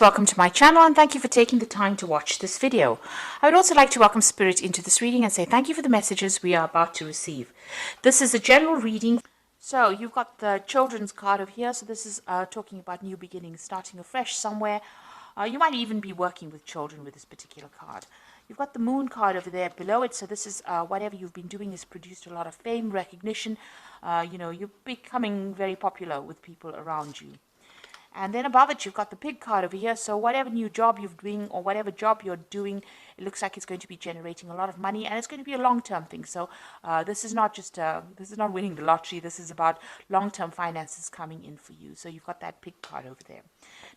Welcome to my channel and thank you for taking the time to watch this video. I would also like to welcome Spirit into this reading and say thank you for the messages we are about to receive. This is a general reading. So you've got the children's card over here. So this is talking about new beginnings, starting afresh somewhere. You might even be working with children with this particular card. You've got the moon card over there below it. So this is whatever you've been doing has produced a lot of fame, recognition. You're becoming very popular with people around you. And then above it, you've got the pig card over here. So whatever new job you're doing or whatever job you're doing, it looks like it's going to be generating a lot of money and it's going to be a long-term thing. So this is not just, this is not winning the lottery. This is about long-term finances coming in for you. So you've got that pig card over there.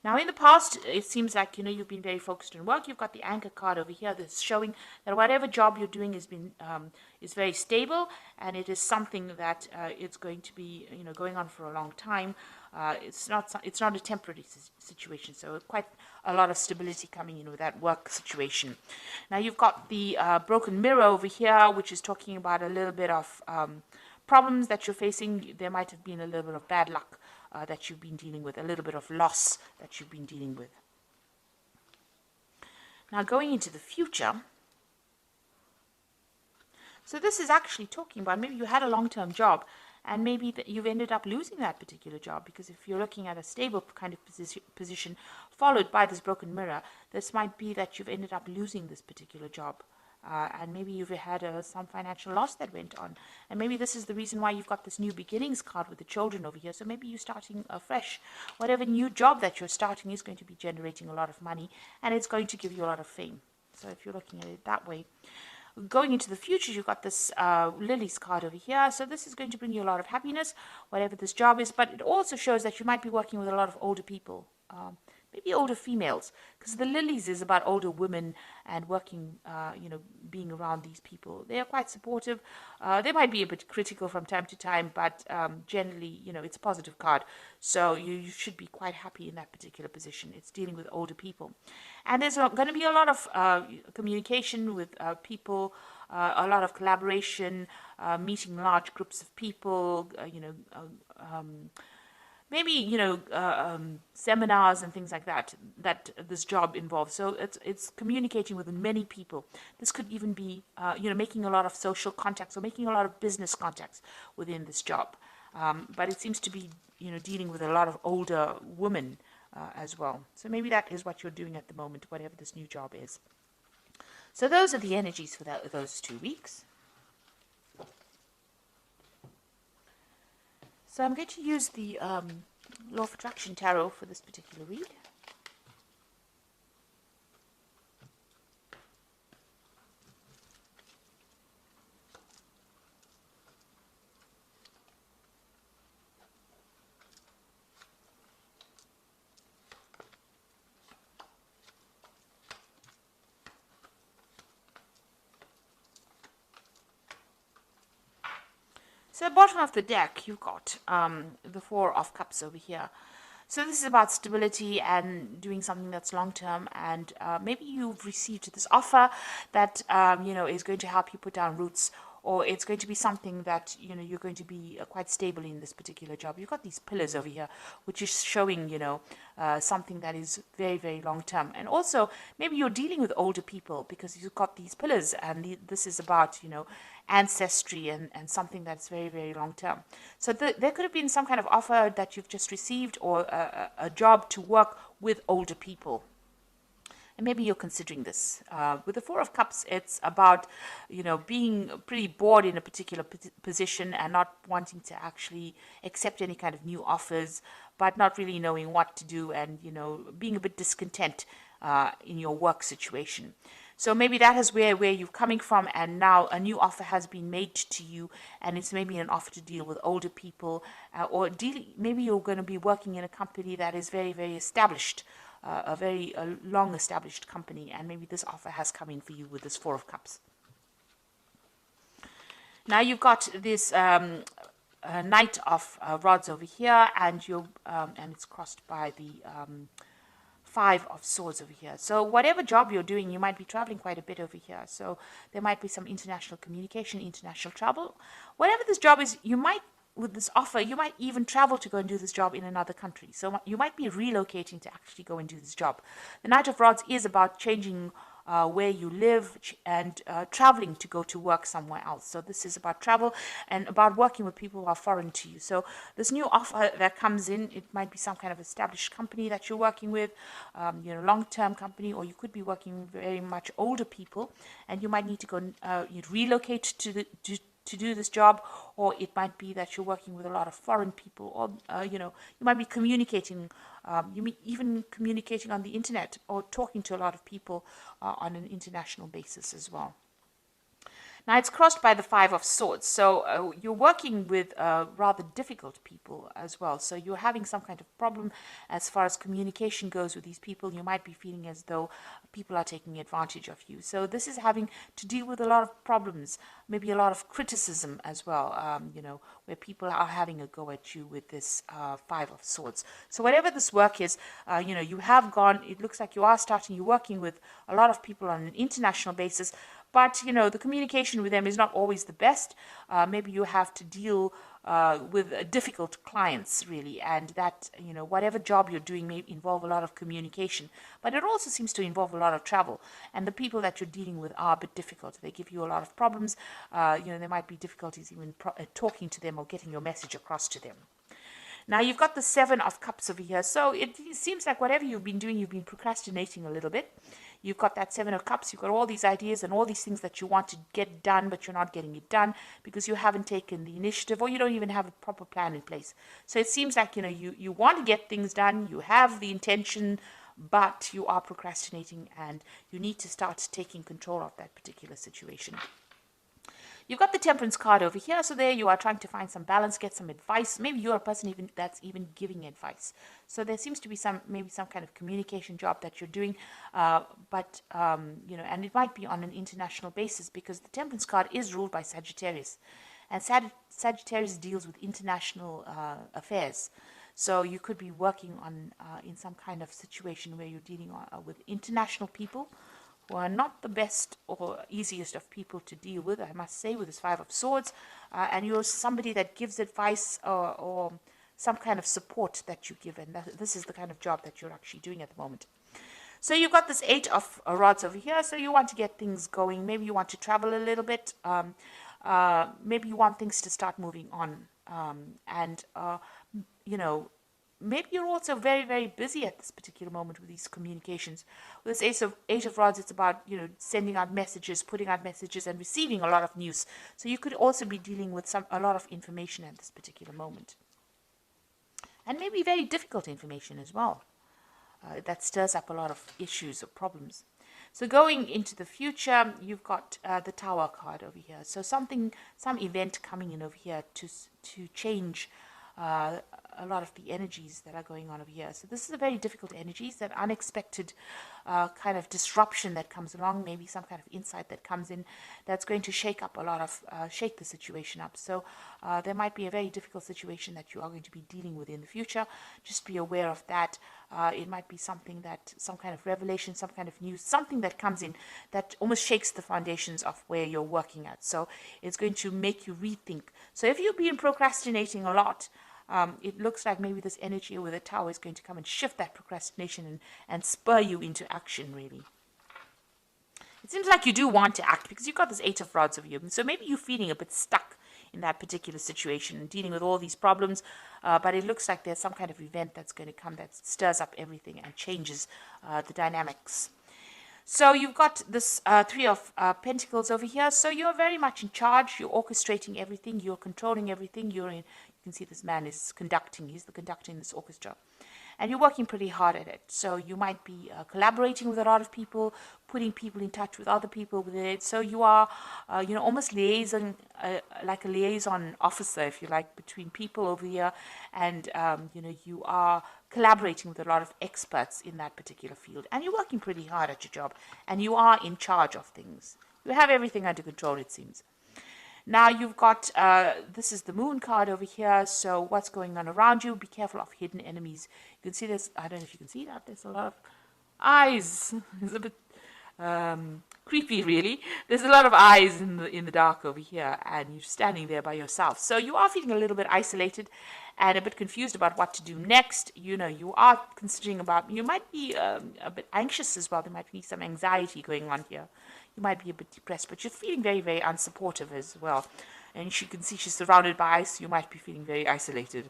Now in the past, it seems like, you've been very focused on work. You've got the anchor card over here that's showing that whatever job you're doing is very stable and it is something that it's going to be, going on for a long time. It's not a temporary situation, so quite a lot of stability coming in with that work situation. Now you've got the broken mirror over here, which is talking about a little bit of problems that you're facing. There might have been a little bit of bad luck that you've been dealing with, a little bit of loss that you've been dealing with. Now going into the future, so this is actually talking about maybe you had a long-term job and maybe that you've ended up losing that particular job, because if you're looking at a stable kind of position followed by this broken mirror, this might be that you've ended up losing this particular job. And maybe you've had some financial loss that went on. And maybe this is the reason why you've got this new beginnings card with the children over here. So maybe you're starting afresh. Whatever new job that you're starting is going to be generating a lot of money and it's going to give you a lot of fame. So if you're looking at it that way. Going into the future, you've got this Lily's card over here. So this is going to bring you a lot of happiness, whatever this job is. But it also shows that you might be working with a lot of older people, maybe older females, because the Lilies is about older women and working, being around these people. They are quite supportive. They might be a bit critical from time to time, but generally, it's a positive card. So you should be quite happy in that particular position. It's dealing with older people. And there's going to be a lot of communication with people, a lot of collaboration, meeting large groups of people, maybe seminars and things like that this job involves. So it's communicating with many people. This could even be making a lot of social contacts or making a lot of business contacts within this job. But it seems to be dealing with a lot of older women as well. So maybe that is what you're doing at the moment, whatever this new job is. So those are the energies for those 2 weeks. So I'm going to use the Law of Attraction Tarot for this particular read. So bottom of the deck, you've got the Four of Cups over here. So this is about stability and doing something that's long-term, and maybe you've received this offer that, is going to help you put down roots, or it's going to be something that, you're going to be quite stable in this particular job. You've got these pillars over here, which is showing, something that is very, very long-term. And also, maybe you're dealing with older people because you've got these pillars, and this is about, ancestry and something that's very, very long-term. So there could have been some kind of offer that you've just received, or a job to work with older people. And maybe you're considering this. With the Four of Cups, it's about, being pretty bored in a particular position and not wanting to actually accept any kind of new offers, but not really knowing what to do and, being a bit discontent in your work situation. So maybe that is where you're coming from, and now a new offer has been made to you, and it's maybe an offer to deal with older people, or maybe you're going to be working in a company that is very, very established, a very long established company, and maybe this offer has come in for you with this Four of Cups. Now you've got this Knight of Rods over here, and it's crossed by the Five of Swords over here. So whatever job you're doing, you might be traveling quite a bit over here. So there might be some international communication, international travel. Whatever this job is, you might with this offer, you might even travel to go and do this job in another country. So you might be relocating to actually go and do this job. The Knight of Rods is about changing where you live and traveling to go to work somewhere else. So this is about travel and about working with people who are foreign to you. So this new offer that comes in, it might be some kind of established company that you're working with, long-term company, or you could be working with very much older people, and you might need to go you'd relocate to do this job, or it might be that you're working with a lot of foreign people, or you might be communicating, you may even communicating on the internet or talking to a lot of people on an international basis as well. Now it's crossed by the Five of Swords, so you're working with rather difficult people as well. So you're having some kind of problem as far as communication goes with these people. You might be feeling as though people are taking advantage of you. So this is having to deal with a lot of problems, maybe a lot of criticism as well, where people are having a go at you with this Five of Swords. So whatever this work is, you have gone, it looks like you're working with a lot of people on an international basis, but, the communication with them is not always the best. Maybe you have to deal with difficult clients, really, and that, whatever job you're doing may involve a lot of communication. But it also seems to involve a lot of travel. And the people that you're dealing with are a bit difficult. They give you a lot of problems. There might be difficulties even talking to them or getting your message across to them. Now you've got the Seven of Cups over here. So it seems like whatever you've been doing, you've been procrastinating a little bit. You've got that Seven of Cups. You've got all these ideas and all these things that you want to get done, but you're not getting it done because you haven't taken the initiative, or you don't even have a proper plan in place. So it seems like, you want to get things done. You have the intention, but you are procrastinating, and you need to start taking control of that particular situation. You've got the Temperance card over here, so there you are trying to find some balance, get some advice. Maybe you're a person that's even giving advice. So there seems to be maybe some kind of communication job that you're doing, and it might be on an international basis, because the Temperance card is ruled by Sagittarius, and Sagittarius deals with international affairs. So you could be working on in some kind of situation where you're dealing with international people, who are not the best or easiest of people to deal with, I must say, with this Five of Swords. And you're somebody that gives advice or some kind of support that you give. And this is the kind of job that you're actually doing at the moment. So you've got this Eight of Rods over here. So you want to get things going. Maybe you want to travel a little bit. Maybe you want things to start moving on. Maybe you're also very, very busy at this particular moment with these communications. With this Eight of Rods, it's about, sending out messages, putting out messages, and receiving a lot of news. So you could also be dealing with a lot of information at this particular moment. And maybe very difficult information as well. That stirs up a lot of issues or problems. So going into the future, you've got the Tower card over here. So some event coming in over here to change a lot of the energies that are going on over here. So this is a very difficult energies, that unexpected kind of disruption that comes along, maybe some kind of insight that comes in that's going to shake the situation up. So there might be a very difficult situation that you are going to be dealing with in the future. Just be aware of that. It might be some kind of revelation, some kind of news, something that comes in that almost shakes the foundations of where you're working at. So it's going to make you rethink. So if you've been procrastinating a lot, it looks like maybe this energy with the Tower is going to come and shift that procrastination and spur you into action, really. It seems like you do want to act, because you've got this Eight of Rods over you. So maybe you're feeling a bit stuck in that particular situation and dealing with all these problems, but it looks like there's some kind of event that's going to come that stirs up everything and changes the dynamics. So you've got this Three of Pentacles over here. So you're very much in charge. You're orchestrating everything. You're controlling everything. You can see this man is conducting. He's the conductor in this orchestra. And you're working pretty hard at it. So you might be collaborating with a lot of people, putting people in touch with other people with it. So you are, almost liaison, like a liaison officer, if you like, between people over here. And, you are collaborating with a lot of experts in that particular field. And you're working pretty hard at your job. And you are in charge of things. You have everything under control, it seems. Now you've got, this is the Moon card over here. So what's going on around you? Be careful of hidden enemies. You can see this. I don't know if you can see that. There's a lot of eyes. It's a bit creepy, really. There's a lot of eyes in the dark over here, and you're standing there by yourself. So you are feeling a little bit isolated and a bit confused about what to do next. You know, you are considering about, you might be a bit anxious as well. There might be some anxiety going on here. You might be a bit depressed, but you're feeling very, very unsupportive as well. And you can see she's surrounded by ice. You might be feeling very isolated.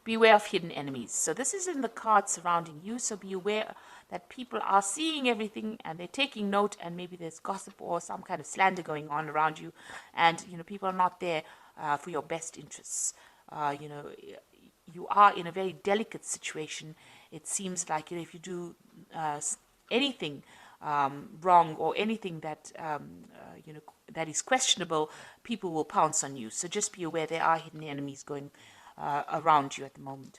Beware of hidden enemies. So this is in the card surrounding you. So be aware that people are seeing everything and they're taking note, and maybe there's gossip or some kind of slander going on around you. And, you know, people are not there for your best interests. You know, you are in a very delicate situation. It seems like, you know, if you do anything wrong or anything that, you know, that is questionable, people will pounce on you. So just be aware there are hidden enemies going around you at the moment.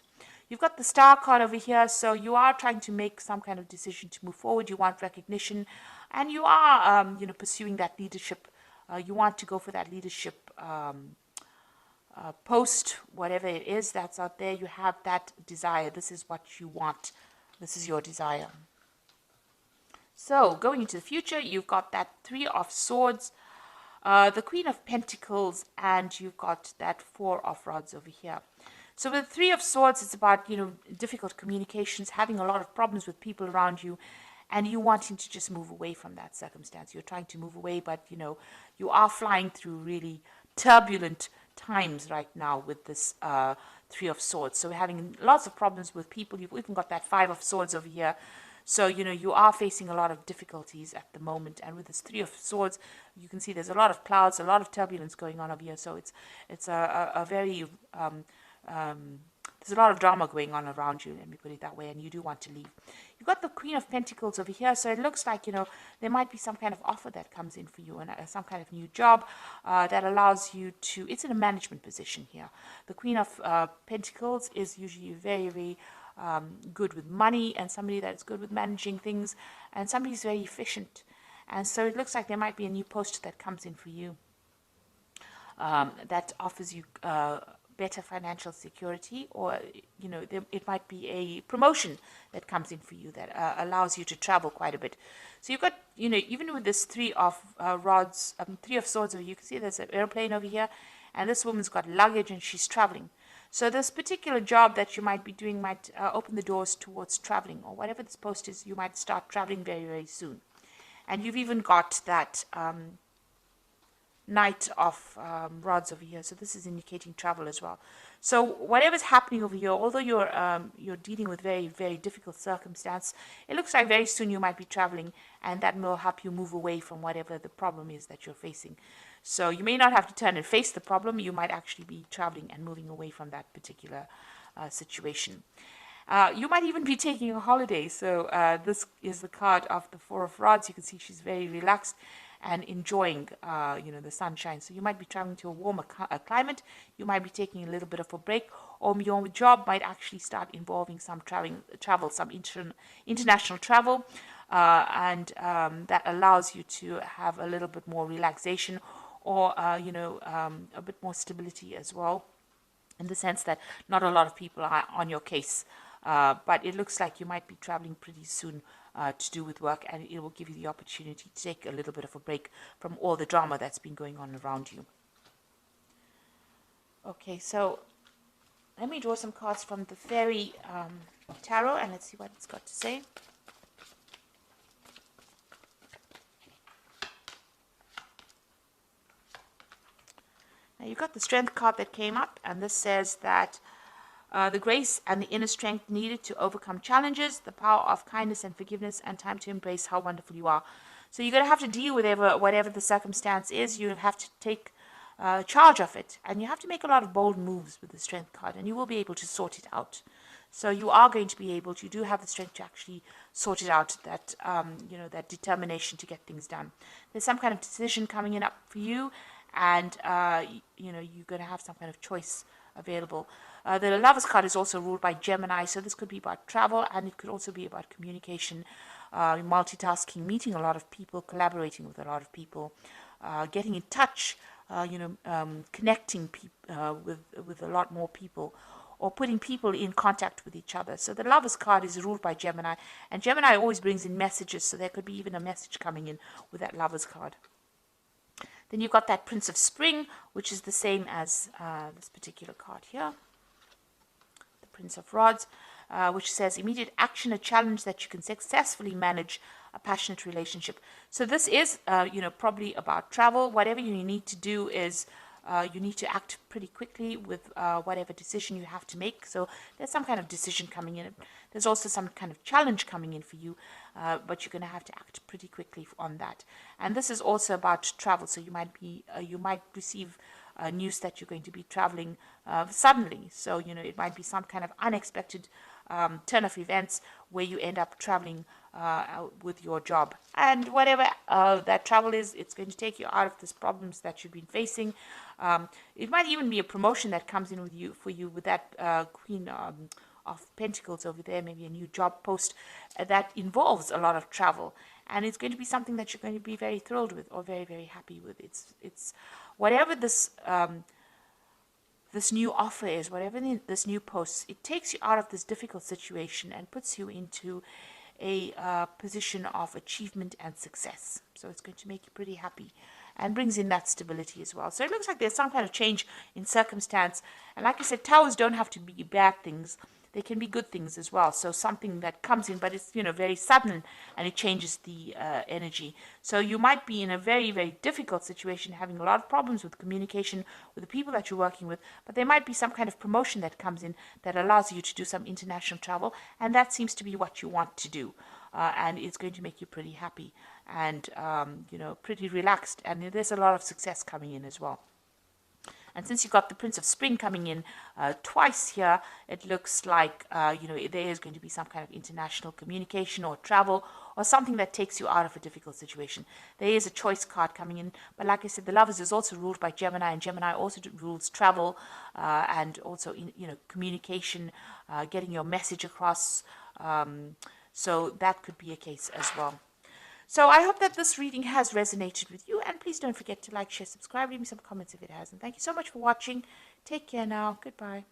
You've got the star card over here, so you are trying to make some kind of decision to move forward. You want recognition, and you are, you know, pursuing that leadership. You want to go for that leadership post, whatever it is that's out there. You have that desire. This is what you want. This is your desire. So going into the future, you've got that Three of Swords, the Queen of Pentacles, and you've got that Four of Rods over here. So with the Three of Swords, it's about, you know, difficult communications, having a lot of problems with people around you, and you wanting to just move away from that circumstance. You're trying to move away, but, you know, you are flying through really turbulent times right now with this Three of Swords. So we're having lots of problems with people. You've even got that Five of Swords over here. So, you know, you are facing a lot of difficulties at the moment. And with this Three of Swords, you can see there's a lot of clouds, a lot of turbulence going on over here. So it's a very, there's a lot of drama going on around you, let me put it that way, and you do want to leave. You've got the Queen of Pentacles over here. So it looks like, you know, there might be some kind of offer that comes in for you, and some kind of new job that allows you to, it's in a management position here. The Queen of Pentacles is usually very, very good with money, and somebody that's good with managing things, and somebody who's very efficient. And so it looks like there might be a new post that comes in for you that offers you better financial security, or, you know, it might be a promotion that comes in for you that allows you to travel quite a bit. So you've got, you know, even with this Three of Rods, Three of Swords, you can see there's an airplane over here, and this woman's got luggage and she's traveling. So this particular job that you might be doing might open the doors towards traveling, or whatever this post is, you might start traveling very, very soon. And you've even got that Knight of Rods over here. So this is indicating travel as well. So whatever's happening over here, although you're dealing with very, very difficult circumstance, it looks like very soon you might be traveling, and that will help you move away from whatever the problem is that you're facing. So you may not have to turn and face the problem. You might actually be traveling and moving away from that particular situation. You might even be taking a holiday. So this is the card of the Four of Rods. You can see she's very relaxed and enjoying, you know, the sunshine. So you might be traveling to a warmer climate. You might be taking a little bit of a break, or your job might actually start involving some travel, some international travel, and that allows you to have a little bit more relaxation, or, you know, a bit more stability as well, in the sense that not a lot of people are on your case. But it looks like you might be traveling pretty soon to do with work, and it will give you the opportunity to take a little bit of a break from all the drama that's been going on around you. Okay, so let me draw some cards from the Fairy Tarot, and let's see what it's got to say. Now you've got the Strength card that came up, and this says that the grace and the inner strength needed to overcome challenges, the power of kindness and forgiveness, and time to embrace how wonderful you are. So you're going to have to deal with whatever the circumstance is. You have to take charge of it, and you have to make a lot of bold moves with the Strength card, and you will be able to sort it out. So you are going to be able to, you do have the strength to actually sort it out, that, you know, that determination to get things done. There's some kind of decision coming in up for you, and, you know, you're going to have some kind of choice available. The Lovers card is also ruled by Gemini, so this could be about travel, and it could also be about communication, multitasking, meeting a lot of people, collaborating with a lot of people, getting in touch, you know, connecting with a lot more people, or putting people in contact with each other. So the Lovers card is ruled by Gemini, and Gemini always brings in messages, so there could be even a message coming in with that Lovers card. Then you've got that Prince of Spring, which is the same as this particular card here. The Prince of Rods, which says immediate action, a challenge that you can successfully manage, a passionate relationship. So this is, probably about travel. Whatever you need to do is you need to act pretty quickly with whatever decision you have to make. So there's some kind of decision coming in. There's also some kind of challenge coming in for you, but you're going to have to act pretty quickly on that. And this is also about travel. So you might receive news that you're going to be traveling suddenly. So it might be some kind of unexpected turn of events where you end up traveling with your job, and whatever that travel is, it's going to take you out of these problems that you've been facing. It might even be a promotion that comes in for you with that Queen of Pentacles over there, maybe a new job post that involves a lot of travel, and it's going to be something that you're going to be very thrilled with or very, very happy with. It's whatever this this new offer is, whatever this new post, it takes you out of this difficult situation and puts you into a position of achievement and success. So it's going to make you pretty happy and brings in that stability as well. So it looks like there's some kind of change in circumstance. And like I said, towers don't have to be bad things. They can be good things as well. So something that comes in, but it's, very sudden, and it changes the energy. So you might be in a very, very difficult situation, having a lot of problems with communication with the people that you're working with, but there might be some kind of promotion that comes in that allows you to do some international travel, and that seems to be what you want to do. And it's going to make you pretty happy and, pretty relaxed. And there's a lot of success coming in as well. And since you've got the Prince of Spring coming in twice here, it looks like, there is going to be some kind of international communication or travel or something that takes you out of a difficult situation. There is a choice card coming in. But like I said, the Lovers is also ruled by Gemini, and Gemini also rules travel and also, communication, getting your message across. So that could be a case as well. So I hope that this reading has resonated with you, and please don't forget to like, share, subscribe, leave me some comments if it has. And thank you so much for watching. Take care now. Goodbye.